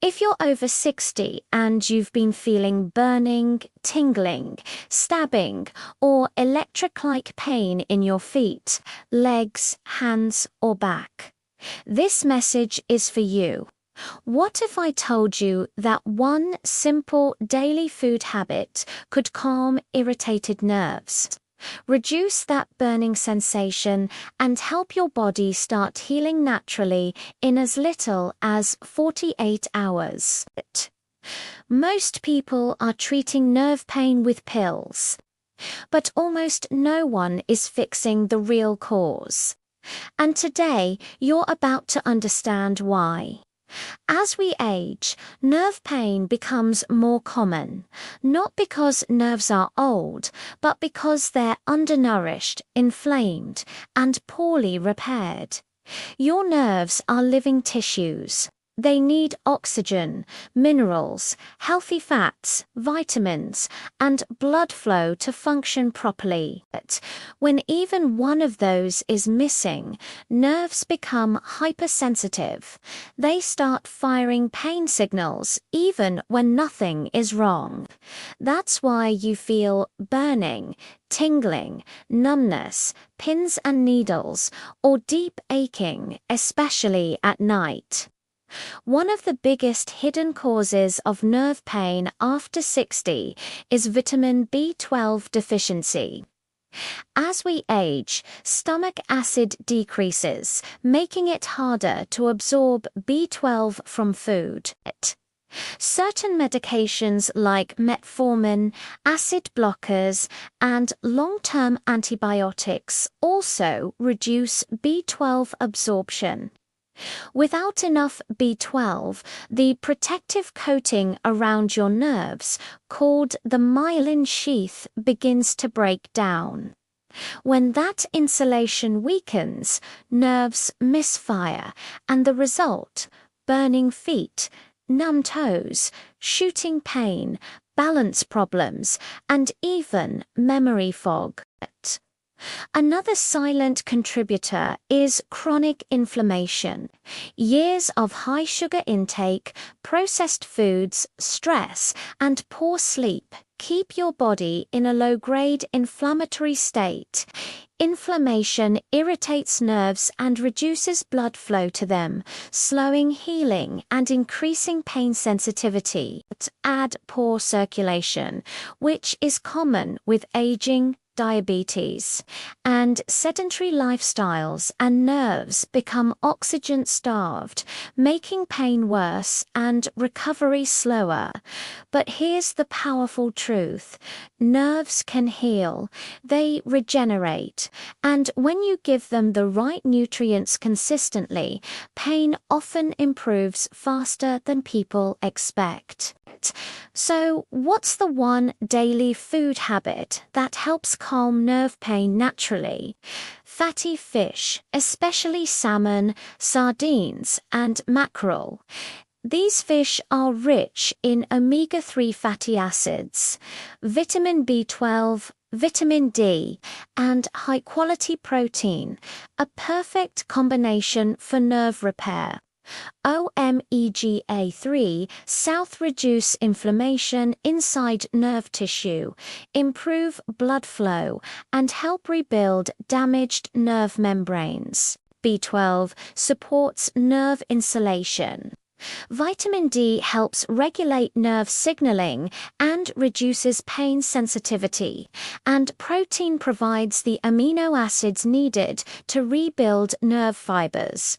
If you're over 60 and you've been feeling burning, tingling, stabbing, or electric-like pain in your feet, legs, hands, or back, this message is for you. What if I told you that one simple daily food habit could calm irritated nerves, reduce that burning sensation, and help your body start healing naturally in as little as 48 hours? Most people are treating nerve pain with pills, but almost no one is fixing the real cause. And today, you're about to understand why. As we age, nerve pain becomes more common, not because nerves are old, but because they're undernourished, inflamed, and poorly repaired. Your nerves are living tissues. They need oxygen, minerals, healthy fats, vitamins, and blood flow to function properly. But when even one of those is missing, nerves become hypersensitive. They start firing pain signals even when nothing is wrong. That's why you feel burning, tingling, numbness, pins and needles, or deep aching, especially at night. One of the biggest hidden causes of nerve pain after 60 is vitamin B12 deficiency. As we age, stomach acid decreases, making it harder to absorb B12 from food. Certain medications like metformin, acid blockers, and long-term antibiotics also reduce B12 absorption. Without enough B12, the protective coating around your nerves, called the myelin sheath, begins to break down. When that insulation weakens, nerves misfire, and the result: burning feet, numb toes, shooting pain, balance problems, and even memory fog. Another silent contributor is chronic inflammation. Years of high sugar intake, processed foods, stress, and poor sleep keep your body in a low-grade inflammatory state. Inflammation irritates nerves and reduces blood flow to them, slowing healing and increasing pain sensitivity. Add poor circulation, which is common with aging, diabetes, and sedentary lifestyles, and nerves become oxygen-starved, making pain worse and recovery slower. But here's the powerful truth: nerves can heal, they regenerate, and when you give them the right nutrients consistently, pain often improves faster than people expect. So, what's the one daily food habit that helps calm nerve pain naturally? Fatty fish, especially salmon, sardines, and mackerel. These fish are rich in omega-3 fatty acids, vitamin B12, vitamin D, and high-quality protein, a perfect combination for nerve repair. Omega-3 reduce inflammation inside nerve tissue, improve blood flow, and help rebuild damaged nerve membranes. B12 supports nerve insulation. Vitamin D helps regulate nerve signaling and reduces pain sensitivity, and protein provides the amino acids needed to rebuild nerve fibers.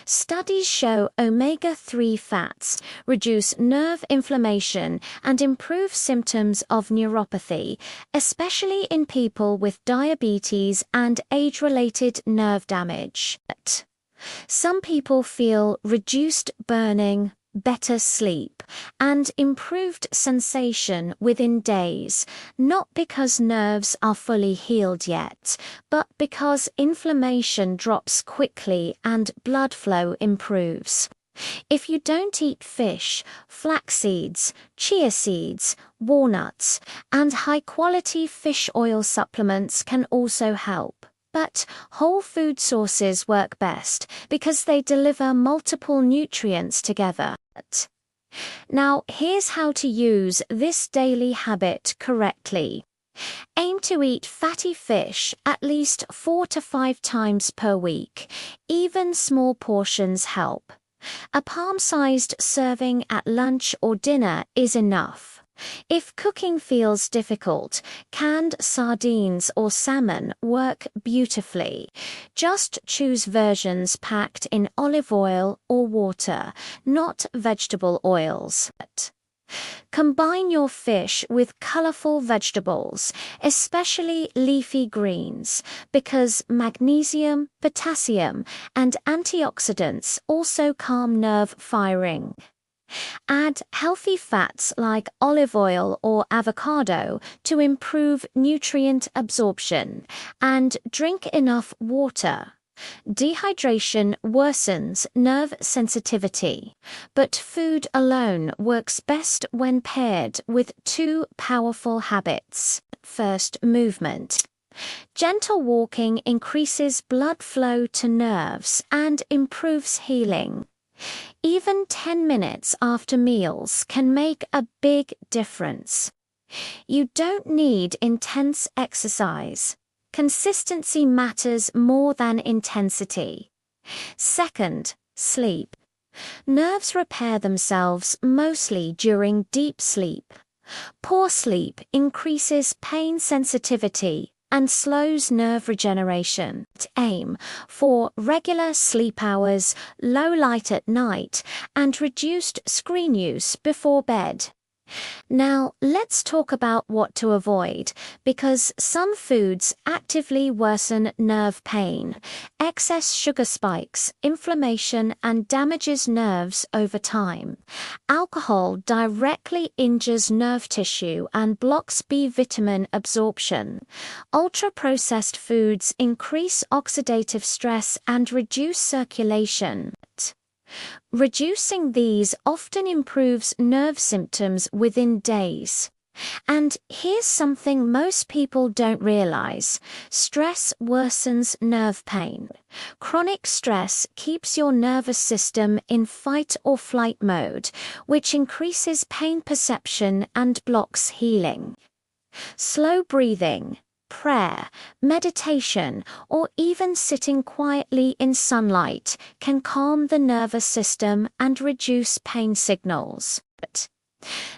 Studies show omega-3 fats reduce nerve inflammation and improve symptoms of neuropathy, especially in people with diabetes and age-related nerve damage. Some people feel reduced burning, better sleep, and improved sensation within days, not because nerves are fully healed yet, but because inflammation drops quickly and blood flow improves. If you don't eat fish, flax seeds, chia seeds, walnuts, and high-quality fish oil supplements can also help. But whole food sources work best because they deliver multiple nutrients together. Now, here's how to use this daily habit correctly. Aim to eat fatty fish at least 4 to 5 times per week. Even small portions help. A palm-sized serving at lunch or dinner is enough. If cooking feels difficult, canned sardines or salmon work beautifully. Just choose versions packed in olive oil or water, not vegetable oils. Combine your fish with colorful vegetables, especially leafy greens, because magnesium, potassium, and antioxidants also calm nerve firing. Add healthy fats like olive oil or avocado to improve nutrient absorption, and drink enough water. Dehydration worsens nerve sensitivity, but food alone works best when paired with 2 powerful habits. First, movement. Gentle walking increases blood flow to nerves and improves healing. Even 10 minutes after meals can make a big difference. You don't need intense exercise. Consistency matters more than intensity. Second, sleep. Nerves repair themselves mostly during deep sleep. Poor sleep increases pain sensitivity and slows nerve regeneration. Aim for regular sleep hours, low light at night, and reduced screen use before bed. Now, let's talk about what to avoid, because some foods actively worsen nerve pain. Excess sugar spikes inflammation and damages nerves over time. Alcohol directly injures nerve tissue and blocks B vitamin absorption. Ultra-processed foods increase oxidative stress and reduce circulation. Reducing these often improves nerve symptoms within days. And here's something most people don't realize. Stress worsens nerve pain. Chronic stress keeps your nervous system in fight or flight mode, which increases pain perception and blocks healing. Slow breathing, prayer, meditation, or even sitting quietly in sunlight can calm the nervous system and reduce pain signals.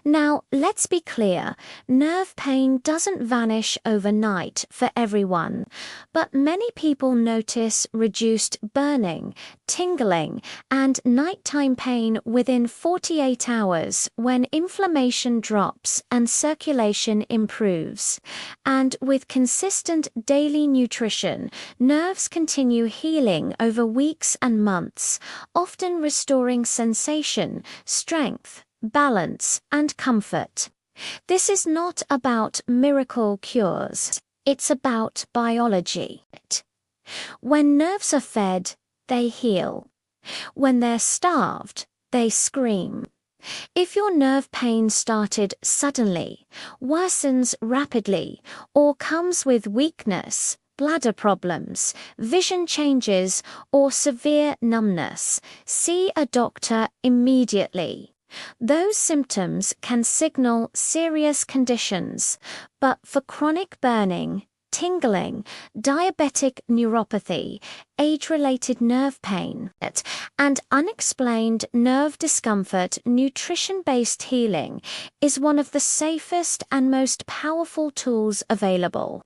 Now, let's be clear, nerve pain doesn't vanish overnight for everyone, but many people notice reduced burning, tingling, and nighttime pain within 48 hours when inflammation drops and circulation improves. And with consistent daily nutrition, nerves continue healing over weeks and months, often restoring sensation, strength, balance, and comfort. This is not about miracle cures. It's about biology. When nerves are fed, they heal. When they're starved, they scream. If your nerve pain started suddenly, worsens rapidly, or comes with weakness, bladder problems, vision changes, or severe numbness, see a doctor immediately. Those symptoms can signal serious conditions, but for chronic burning, tingling, diabetic neuropathy, age-related nerve pain, and unexplained nerve discomfort, nutrition-based healing is one of the safest and most powerful tools available.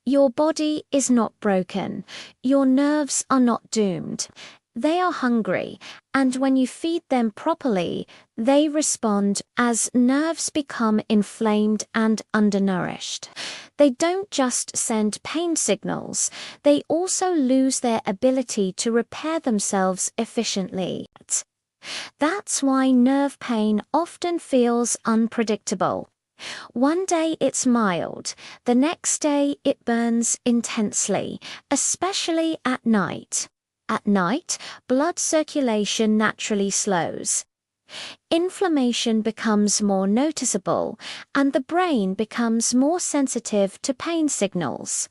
Your body is not broken. Your nerves are not doomed. They are hungry, and when you feed them properly, they respond as nerves become inflamed and undernourished. They don't just send pain signals, they also lose their ability to repair themselves efficiently. That's why nerve pain often feels unpredictable. One day it's mild, the next day it burns intensely, especially at night. At night, blood circulation naturally slows. Inflammation becomes more noticeable, and the brain becomes more sensitive to pain signals.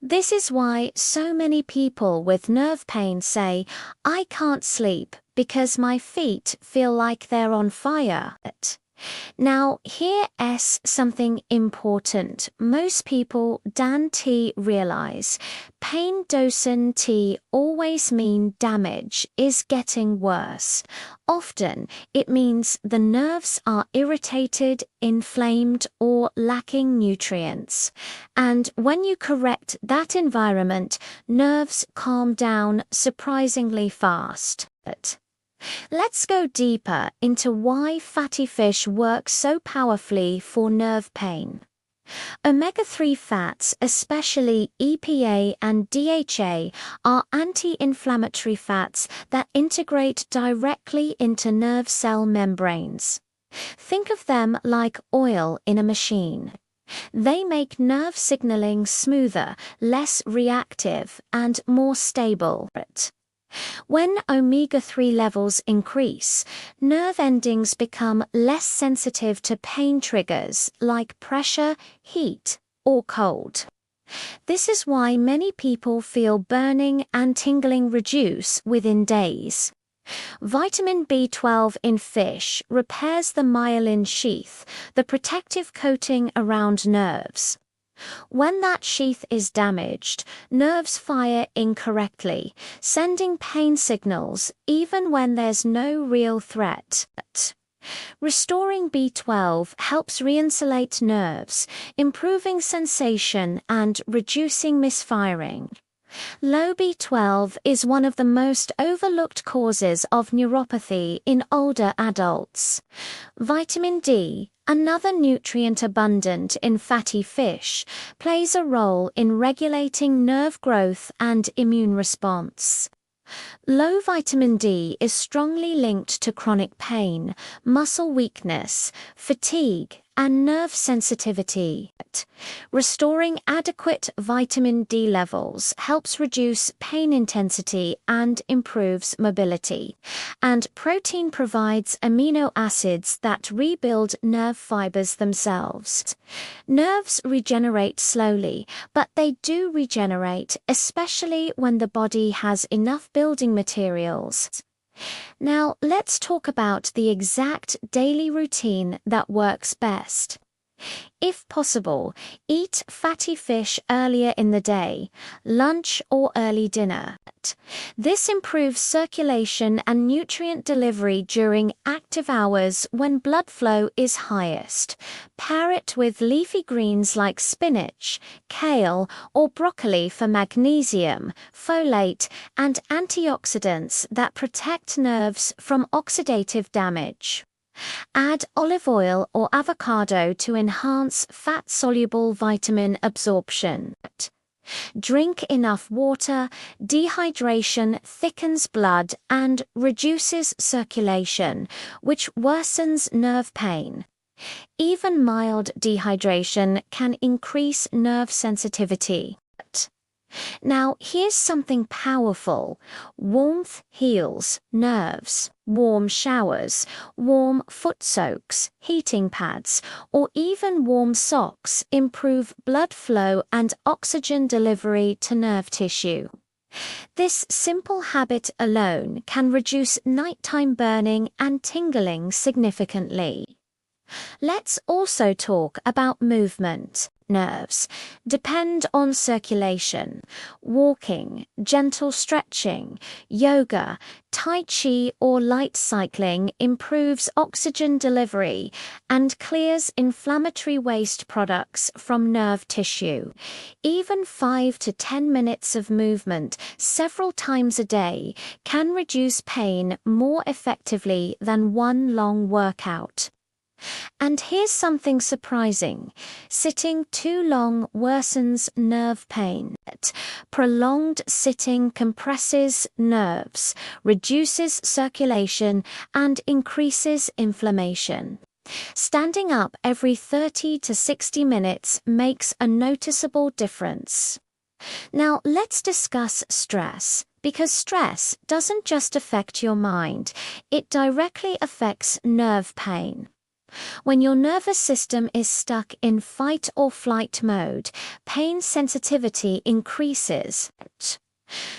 This is why so many people with nerve pain say, "I can't sleep because my feet feel like they're on fire." Now, here's something important. Most people don't realize pain doesn't always mean damage is getting worse. Often, it means the nerves are irritated, inflamed, or lacking nutrients. And when you correct that environment, nerves calm down surprisingly fast. Let's go deeper into why fatty fish work so powerfully for nerve pain. Omega-3 fats, especially EPA and DHA, are anti-inflammatory fats that integrate directly into nerve cell membranes. Think of them like oil in a machine. They make nerve signaling smoother, less reactive, and more stable. When omega-3 levels increase, nerve endings become less sensitive to pain triggers like pressure, heat, or cold. This is why many people feel burning and tingling reduce within days. Vitamin B12 in fish repairs the myelin sheath, the protective coating around nerves. When that sheath is damaged, nerves fire incorrectly, sending pain signals even when there's no real threat. Restoring B12 helps re-insulate nerves, improving sensation and reducing misfiring. Low B12 is one of the most overlooked causes of neuropathy in older adults. Vitamin D, another nutrient abundant in fatty fish, plays a role in regulating nerve growth and immune response. Low vitamin D is strongly linked to chronic pain, muscle weakness, fatigue, and nerve sensitivity. Restoring adequate vitamin D levels helps reduce pain intensity and improves mobility. And protein provides amino acids that rebuild nerve fibers themselves. Nerves regenerate slowly, but they do regenerate, especially when the body has enough building materials. Now, let's talk about the exact daily routine that works best. If possible, eat fatty fish earlier in the day, lunch or early dinner. This improves circulation and nutrient delivery during active hours when blood flow is highest. Pair it with leafy greens like spinach, kale, or broccoli for magnesium, folate, and antioxidants that protect nerves from oxidative damage. Add olive oil or avocado to enhance fat-soluble vitamin absorption. Drink enough water. Dehydration thickens blood and reduces circulation, which worsens nerve pain. Even mild dehydration can increase nerve sensitivity. Now, here's something powerful. Warmth heals nerves. Warm showers, warm foot soaks, heating pads, or even warm socks improve blood flow and oxygen delivery to nerve tissue. This simple habit alone can reduce nighttime burning and tingling significantly. Let's also talk about movement. Nerves depend on circulation. Walking, gentle stretching, yoga, tai chi or light cycling improves oxygen delivery and clears inflammatory waste products from nerve tissue. Even 5 to 10 minutes of movement several times a day can reduce pain more effectively than one long workout. And here's something surprising. Sitting too long worsens nerve pain. Prolonged sitting compresses nerves, reduces circulation, and increases inflammation. Standing up every 30 to 60 minutes makes a noticeable difference. Now, let's discuss stress. Because stress doesn't just affect your mind, it directly affects nerve pain. When your nervous system is stuck in fight or flight mode, pain sensitivity increases.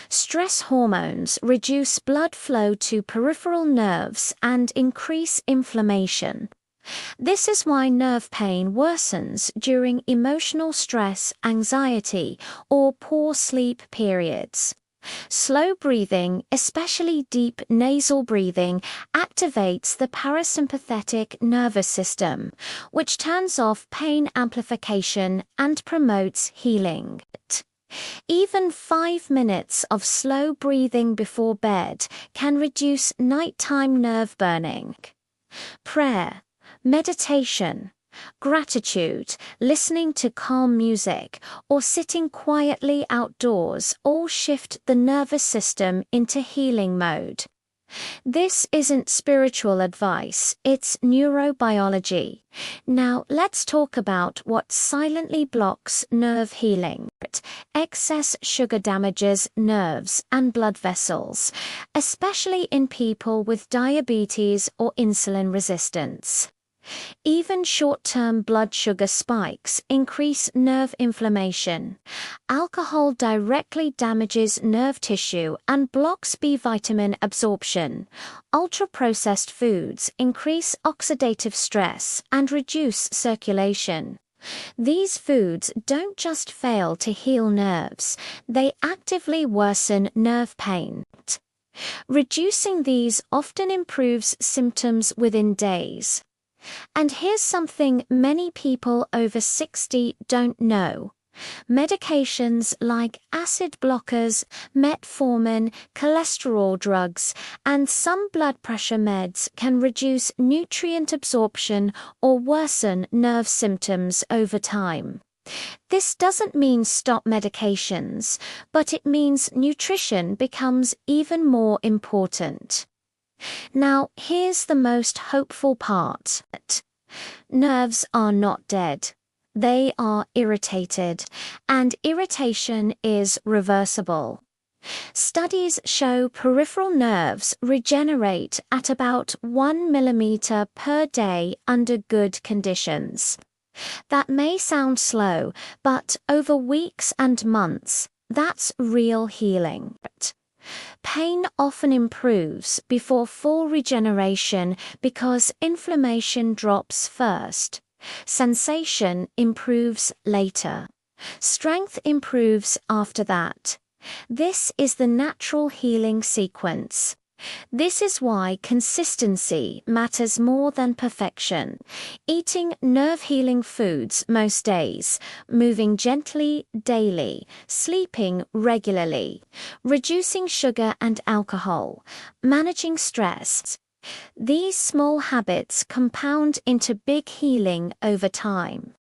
Stress hormones reduce blood flow to peripheral nerves and increase inflammation. This is why nerve pain worsens during emotional stress, anxiety, or poor sleep periods. Slow breathing, especially deep nasal breathing, activates the parasympathetic nervous system, which turns off pain amplification and promotes healing. Even 5 minutes of slow breathing before bed can reduce nighttime nerve burning. Prayer, meditation, gratitude, listening to calm music, or sitting quietly outdoors all shift the nervous system into healing mode. This isn't spiritual advice, it's neurobiology. Now let's talk about what silently blocks nerve healing. Excess sugar damages nerves and blood vessels, especially in people with diabetes or insulin resistance. Even short-term blood sugar spikes increase nerve inflammation. Alcohol directly damages nerve tissue and blocks B vitamin absorption. Ultra-processed foods increase oxidative stress and reduce circulation. These foods don't just fail to heal nerves, they actively worsen nerve pain. Reducing these often improves symptoms within days. And here's something many people over 60 don't know. Medications like acid blockers, metformin, cholesterol drugs, and some blood pressure meds can reduce nutrient absorption or worsen nerve symptoms over time. This doesn't mean stop medications, but it means nutrition becomes even more important. Now, here's the most hopeful part. Nerves are not dead. They are irritated, and irritation is reversible. Studies show peripheral nerves regenerate at about 1 millimeter per day under good conditions. That may sound slow, but over weeks and months, that's real healing. Pain often improves before full regeneration because inflammation drops first. Sensation improves later. Strength improves after that. This is the natural healing sequence. This is why consistency matters more than perfection. Eating nerve-healing foods most days, moving gently daily, sleeping regularly, reducing sugar and alcohol, managing stress. These small habits compound into big healing over time.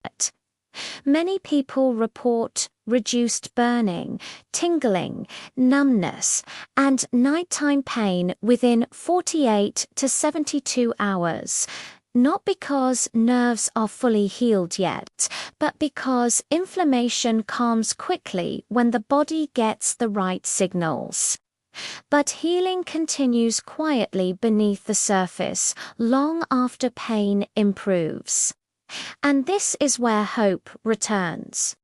Many people report reduced burning, tingling, numbness, and nighttime pain within 48 to 72 hours. Not because nerves are fully healed yet, but because inflammation calms quickly when the body gets the right signals. But healing continues quietly beneath the surface, long after pain improves. And this is where hope returns.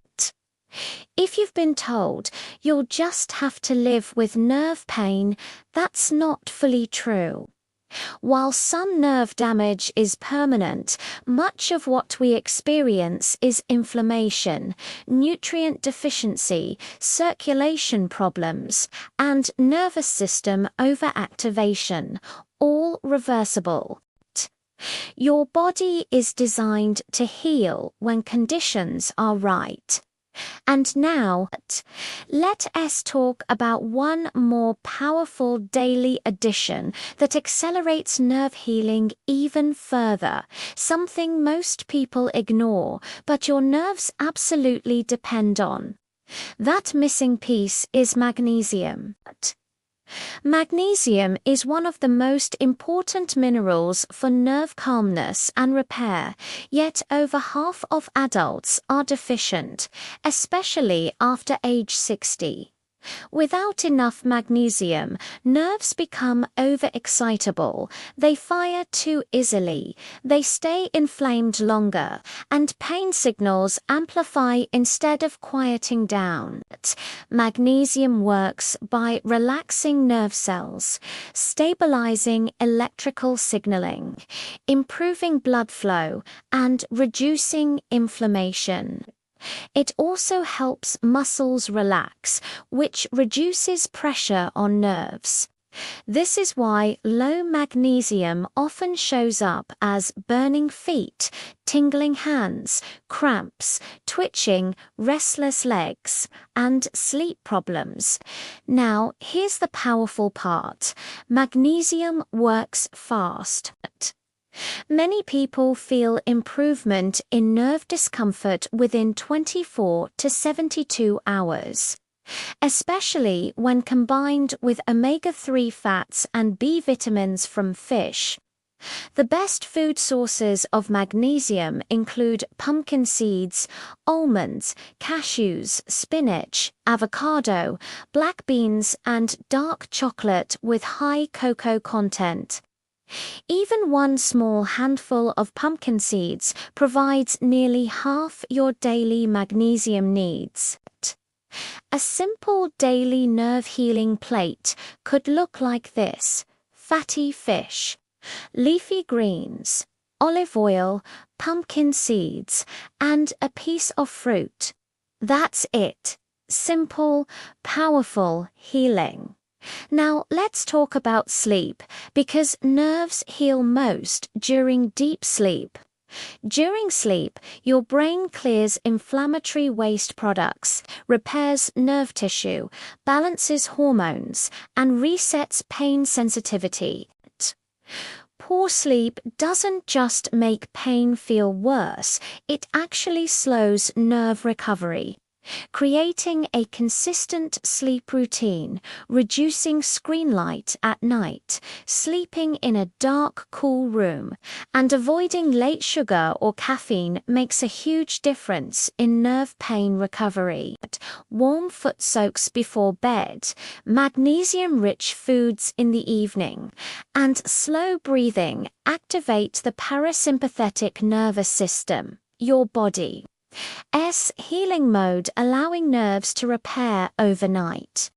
If you've been told you'll just have to live with nerve pain, that's not fully true. While some nerve damage is permanent, much of what we experience is inflammation, nutrient deficiency, circulation problems, and nervous system overactivation, all reversible. Your body is designed to heal when conditions are right. And now, let us talk about one more powerful daily addition that accelerates nerve healing even further, something most people ignore, but your nerves absolutely depend on. That missing piece is magnesium. Magnesium is one of the most important minerals for nerve calmness and repair, yet over half of adults are deficient, especially after age 60. Without enough magnesium, nerves become overexcitable, they fire too easily, they stay inflamed longer, and pain signals amplify instead of quieting down. Magnesium works by relaxing nerve cells, stabilizing electrical signaling, improving blood flow, and reducing inflammation. It also helps muscles relax, which reduces pressure on nerves. This is why low magnesium often shows up as burning feet, tingling hands, cramps, twitching, restless legs, and sleep problems. Now, here's the powerful part. Magnesium works fast. Many people feel improvement in nerve discomfort within 24 to 72 hours. Especially when combined with omega-3 fats and B vitamins from fish. The best food sources of magnesium include pumpkin seeds, almonds, cashews, spinach, avocado, black beans, and dark chocolate with high cocoa content. Even one small handful of pumpkin seeds provides nearly half your daily magnesium needs. A simple daily nerve healing plate could look like this: fatty fish, leafy greens, olive oil, pumpkin seeds, and a piece of fruit. That's it. Simple, powerful healing. Now let's talk about sleep, because nerves heal most during deep sleep. During sleep, your brain clears inflammatory waste products, repairs nerve tissue, balances hormones, and resets pain sensitivity. Poor sleep doesn't just make pain feel worse, it actually slows nerve recovery. Creating a consistent sleep routine, reducing screen light at night, sleeping in a dark, cool room, and avoiding late sugar or caffeine makes a huge difference in nerve pain recovery. Warm foot soaks before bed, magnesium-rich foods in the evening, and slow breathing activate the parasympathetic nervous system, your body. Healing mode, allowing nerves to repair overnight.